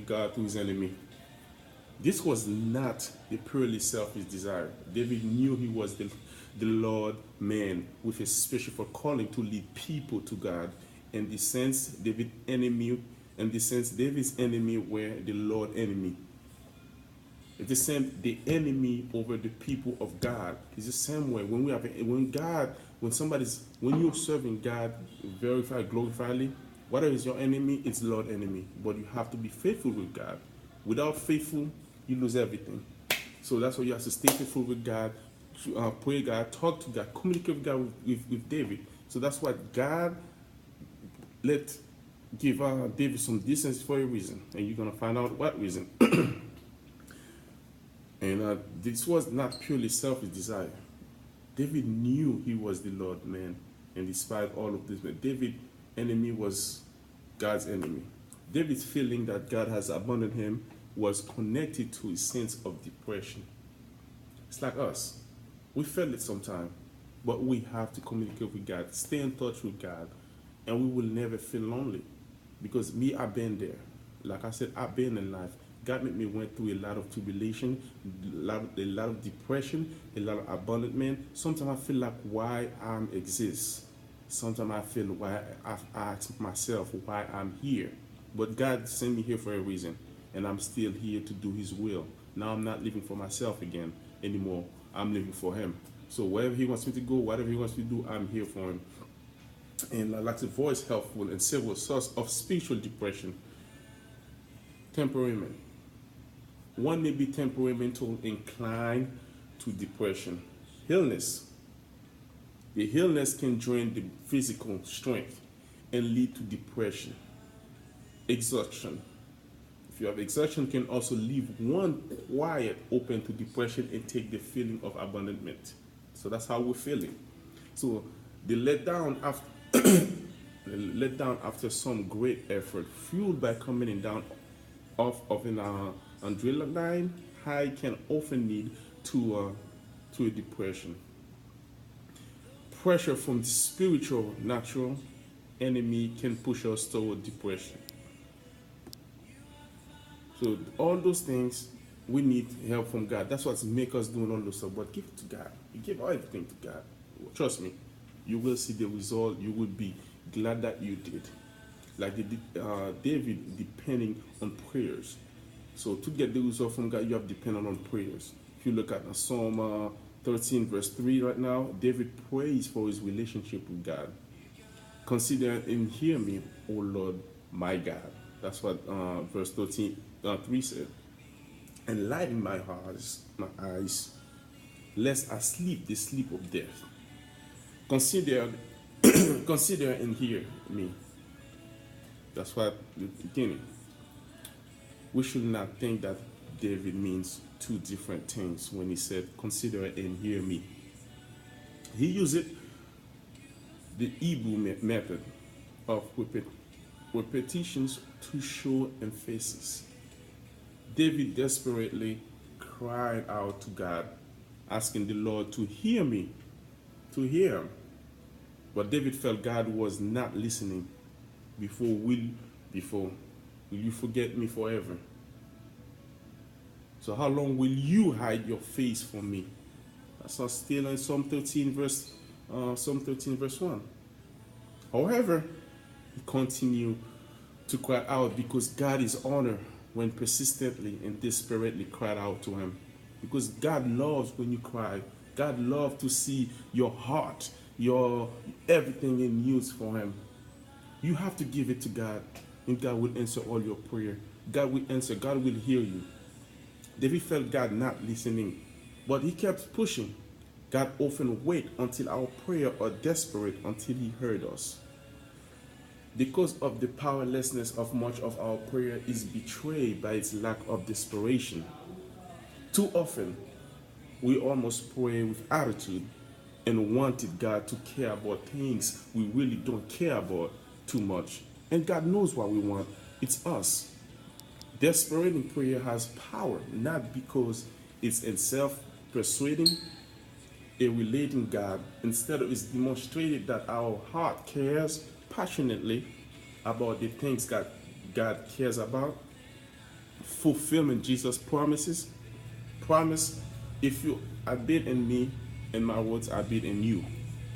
God to his enemy. This was not a purely selfish desire. David knew he was the Lord man with a special calling to lead people to God. In the sense, David's enemy were the Lord enemy. It's the same, the enemy over the people of God. It's the same way when you're serving God verified, glorifiedly, whatever is your enemy, it's Lord enemy. But you have to be faithful with God. Without faithful, you lose everything. So that's why you have to stay faithful with God, pray God, talk to God, communicate with God with David. So that's why God let give David some distance for a reason, and you're gonna find out what reason. And this was not purely selfish desire. David knew he was the Lord man, and despite all of this, David's enemy was God's enemy. David's feeling that God has abandoned him was connected to his sense of depression. It's like us. We feel it sometimes, but we have to communicate with God, stay in touch with God, and we will never feel lonely. Because me, I've been there. Like I said, I've been in life. God made me went through a lot of tribulation, a lot of depression, a lot of abandonment. Sometimes I feel like why I exist. Sometimes I feel why I ask myself why I'm here. But God sent me here for a reason, and I'm still here to do His will. Now I'm not living for myself again anymore. I'm living for Him. So wherever He wants me to go, whatever He wants me to do, I'm here for Him. And I like to voice helpful and several sources of spiritual depression. Temperament. One may be temperamental inclined to depression. Illness. The illness can drain the physical strength and lead to depression. Exhaustion. If you have exhaustion, can also leave one quiet open to depression and take the feeling of abandonment. So that's how we're feeling. So the letdown after let down after some great effort, fueled by coming down off of an adrenaline high, can often lead to a depression. Pressure from the spiritual natural enemy can push us toward depression. So all those things we need help from God. That's what make us doing all those stuff. But give it to God. You give everything to God. Trust me, you will see the result. You will be glad that you did. Like David depending on prayers. So to get the result from God, you have to depend on prayers. If you look at Psalm 13 verse 3 right now, David prays for his relationship with God. Consider and hear me, O Lord, my God. That's what verse 3 said. Enlighten my eyes, lest I sleep the sleep of death. Consider, consider and hear me. That's what the beginning. We should not think that David means two different things when he said, consider and hear me. He used the Hebrew method of repetitions to show emphasis. David desperately cried out to God, asking the Lord to hear me, to hear him. But David felt God was not listening. Will you forget me forever? So how long will you hide your face from me? That's not still in Psalm 13 verse 1. However, he continued to cry out because God is honored when persistently and desperately cried out to him. Because God loves when you cry. God loves to see your heart, your everything in use for him. You have to give it to God, and God will answer all your prayer. God will answer. God will hear you. David felt God not listening, but he kept pushing. God often waits until our prayer are desperate until he heard us. Because of the powerlessness of much of our prayer is betrayed by its lack of desperation. Too often, we almost pray with attitude and wanted God to care about things we really don't care about too much. And God knows what we want. It's us. Desperate prayer has power, not because it's itself persuading a relating God. Instead, it's demonstrated that our heart cares passionately about the things God cares about. fulfillment Jesus promise, if you abide in me and my words abide in you.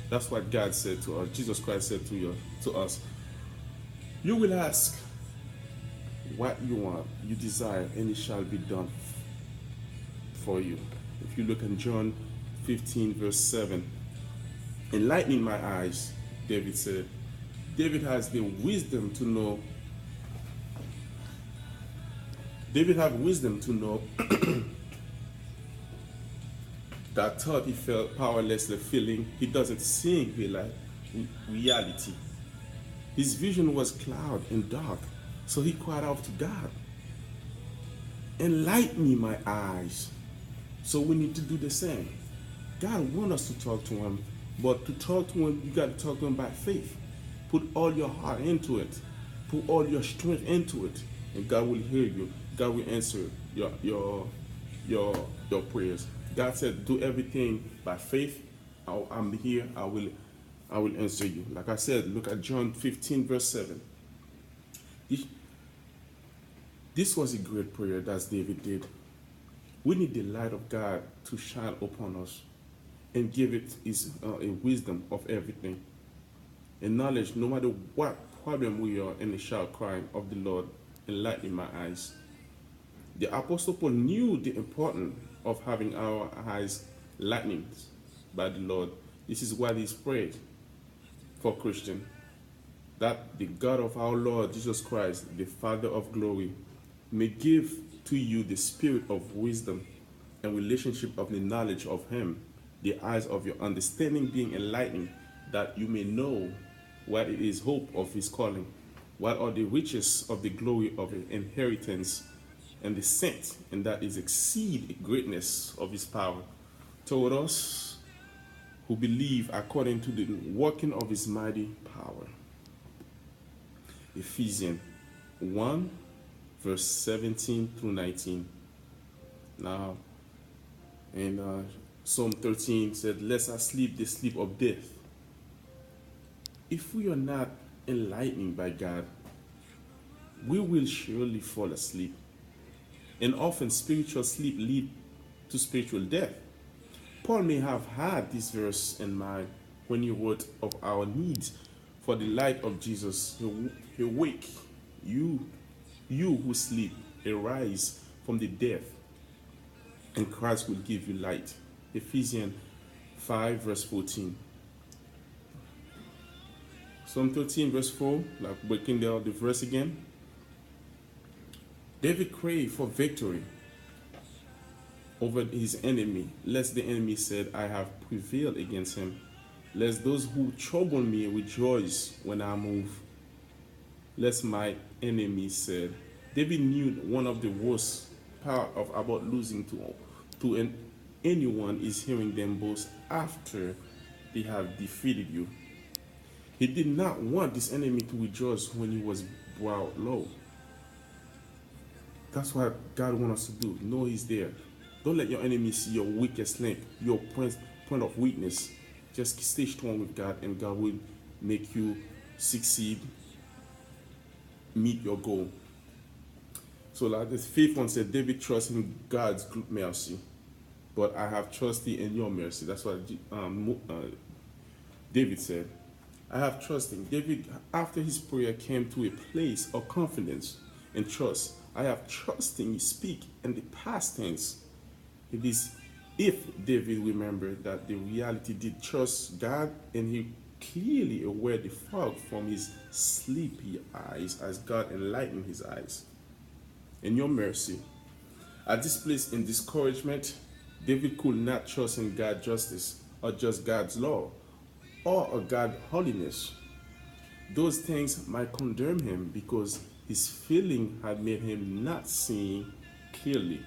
That's what God said to us. Jesus Christ said to us. You will ask what you want, you desire, and it shall be done for you. If you look in John 15 verse 7, enlightening my eyes, David said. David has the wisdom to know. David had wisdom to know that thought he felt powerless, the feeling he doesn't see reality. His vision was cloud and dark, so he cried out to God, enlighten me my eyes. So we need to do the same. God wants us to talk to him, but to talk to him, you got to talk to him by faith. Put all your heart into it. Put all your strength into it, and God will hear you. God will answer your prayers. God said, do everything by faith. I'm here. I will answer you. Like I said, look at John 15 verse 7. This was a great prayer that David did. We need the light of God to shine upon us and give it a wisdom of everything. And knowledge, no matter what problem we are in, the shout crying of the Lord, enlighten my eyes. The Apostle Paul knew the importance of having our eyes lightened by the Lord. This is what he's prayed for Christian, that the God of our Lord Jesus Christ, the Father of glory, may give to you the spirit of wisdom and relationship of the knowledge of him, the eyes of your understanding being enlightened, that you may know what it is hope of his calling, what are the riches of the glory of his inheritance and the saint, and that is exceed greatness of his power toward us who believe according to the working of his mighty power. Ephesians 1 verse 17 through 19. Now, in Psalm 13 said, lest I sleep the sleep of death. If we are not enlightened by God, we will surely fall asleep. And often spiritual sleep leads to spiritual death. Paul may have had this verse in mind when he wrote of our needs for the light of Jesus. He wake you who sleep, arise from the death, and Christ will give you light. Ephesians 5 verse 14. Psalm 13 verse 4, like breaking down the verse again. David craved for victory over his enemy, lest the enemy said, I have prevailed against him. Lest those who trouble me rejoice when I move. Lest my enemy said. David knew one of the worst part about losing to anyone is hearing them boast after they have defeated you. He did not want this enemy to rejoice when he was brought low. That's what God wants us to do. Know he's there. Don't let your enemy see your weakest link, your point of weakness. Just stay strong with God, and God will make you succeed, meet your goal. So like the fifth one said, David trusts in God's mercy, but I have trusted in your mercy. That's what David said. I have trusted. David, after his prayer, came to a place of confidence and trust. I have trusted you speak in the past tense. It is if David remembered that the reality did trust God, and he clearly aware the fog from his sleepy eyes as God enlightened his eyes. In your mercy, at this place in discouragement, David could not trust in God's justice or just God's law or God's holiness. Those things might condemn him because his feeling had made him not see clearly,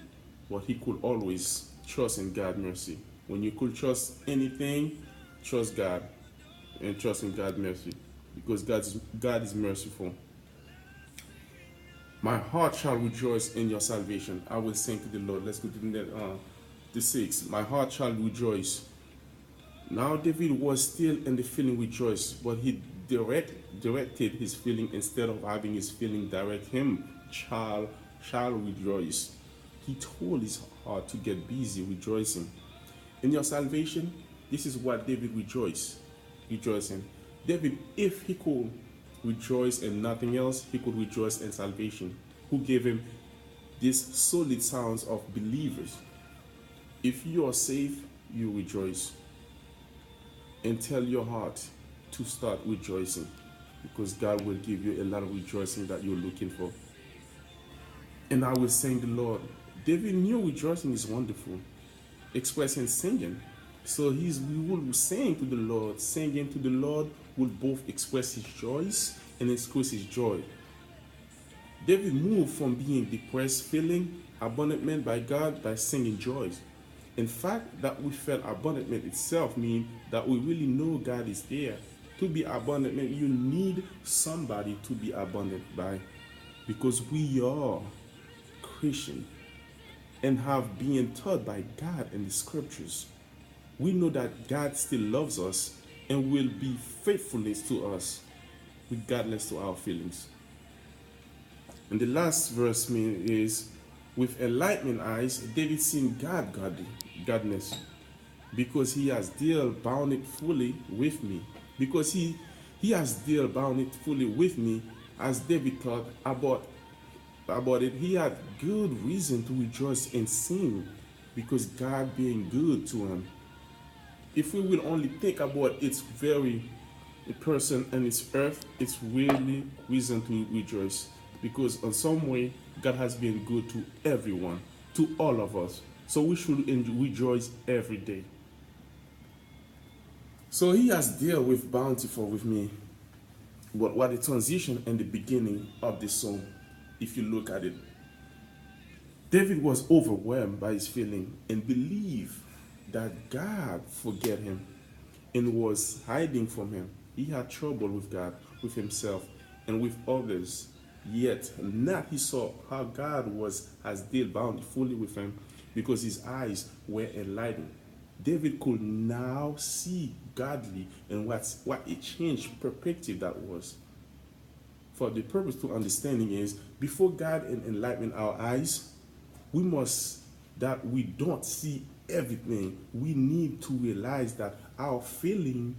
but he could always trust in God's mercy. When you could trust anything, trust God and trust in God's mercy, because God is merciful. My heart shall rejoice in your salvation. I will sing to the Lord. Let's go to the 6. My heart shall rejoice. Now David was still in the feeling rejoice, but he directed his feeling instead of having his feeling direct him. Shall shall rejoice. He told his heart to get busy rejoicing. In your salvation, this is what David rejoiced in. David, if he could rejoice in nothing else, he could rejoice in salvation, who gave him these solid sounds of believers. If you are saved, you rejoice. And tell your heart to start rejoicing, because God will give you a lot of rejoicing that you're looking for. And I will sing the Lord. David knew rejoicing is wonderful, expressing singing. So we will sing to the Lord. Singing to the Lord will both express his joys and express his joy. David moved from being depressed, feeling abandonment by God by singing joys. In fact, that we felt abandonment itself means that we really know God is there. To be abandonment, you need somebody to be abandoned by, because we are Christian and have been taught by God in the scriptures. We know that God still loves us and will be faithfulness to us, regardless to our feelings. And the last verse is, with enlightened eyes, David seen godness, because he has dealt bound fully with me. Because he has dealt bound fully with me, as David thought about it, he had good reason to rejoice and sing, because God being good to him. If we will only think about its very person and its earth, it's really reason to rejoice, because in some way God has been good to everyone, to all of us. So we should rejoice every day. So he has dealt with bountiful with me. But what the transition and the beginning of the song, if you look at it, David was overwhelmed by his feeling and believed that God forget him and was hiding from him. He had trouble with God, with himself, and with others. Yet not he saw how God has dealt bountifully with him, because his eyes were enlightened. David could now see godly and what a changed perspective that was. For the purpose to understanding is, before God enlighten our eyes, we don't see everything. We need to realize that our feelings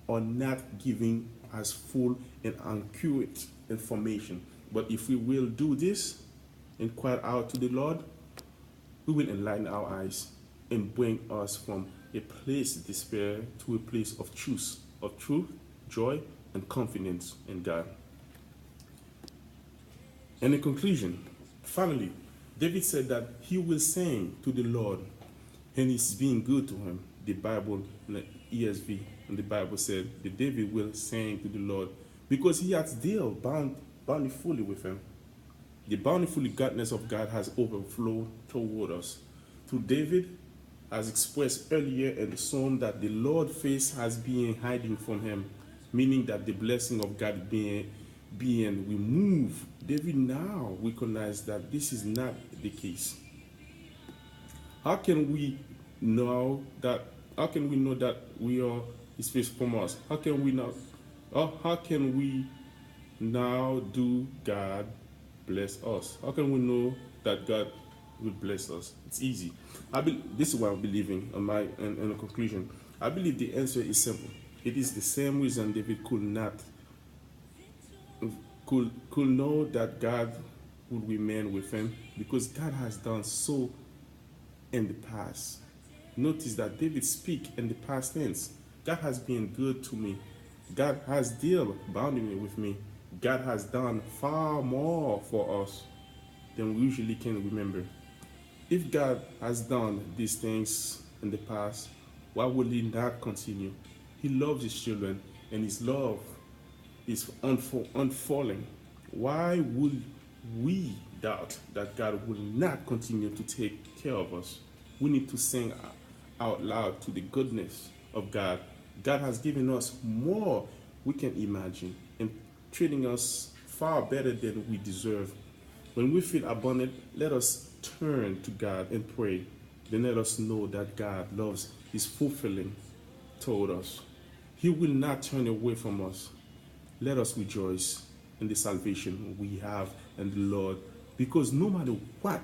are not giving us full and accurate information. But if we will do this and cry out to the Lord, we will enlighten our eyes and bring us from a place of despair to a place of truth, joy, and confidence in God. And in conclusion, finally, David said that he will sing to the Lord, and he's being good to him. The Bible, the ESV, and the Bible said that David will sing to the Lord because he has dealt bountifully with him. The bountiful godness of God has overflowed toward us. To David, as expressed earlier in the psalm, that the Lord's face has been hiding from him, meaning that the blessing of God being removed. David now recognizes that this is not the case. How can we know that we are His face from us? How can we now do God bless us? How can we know that God will bless us? It's easy. This is what I'm believing in a conclusion. I believe the answer is simple. It is the same reason David could know that God would remain with him, because God has done so in the past. Notice that David speaks in the past tense. God has been good to me. God has dealt bountifully with me. God has done far more for us than we usually can remember. If God has done these things in the past, why would He not continue? He loves His children, and His love is unfolding. Why would we doubt that God will not continue to take care of us? We need to sing out loud to the goodness of God. God has given us more we can imagine and treating us far better than we deserve. When we feel abandoned, let us turn to God and pray. Then let us know that God loves His fulfilling toward us. He will not turn away from us. Let us rejoice in the salvation we have in the Lord Because no matter what,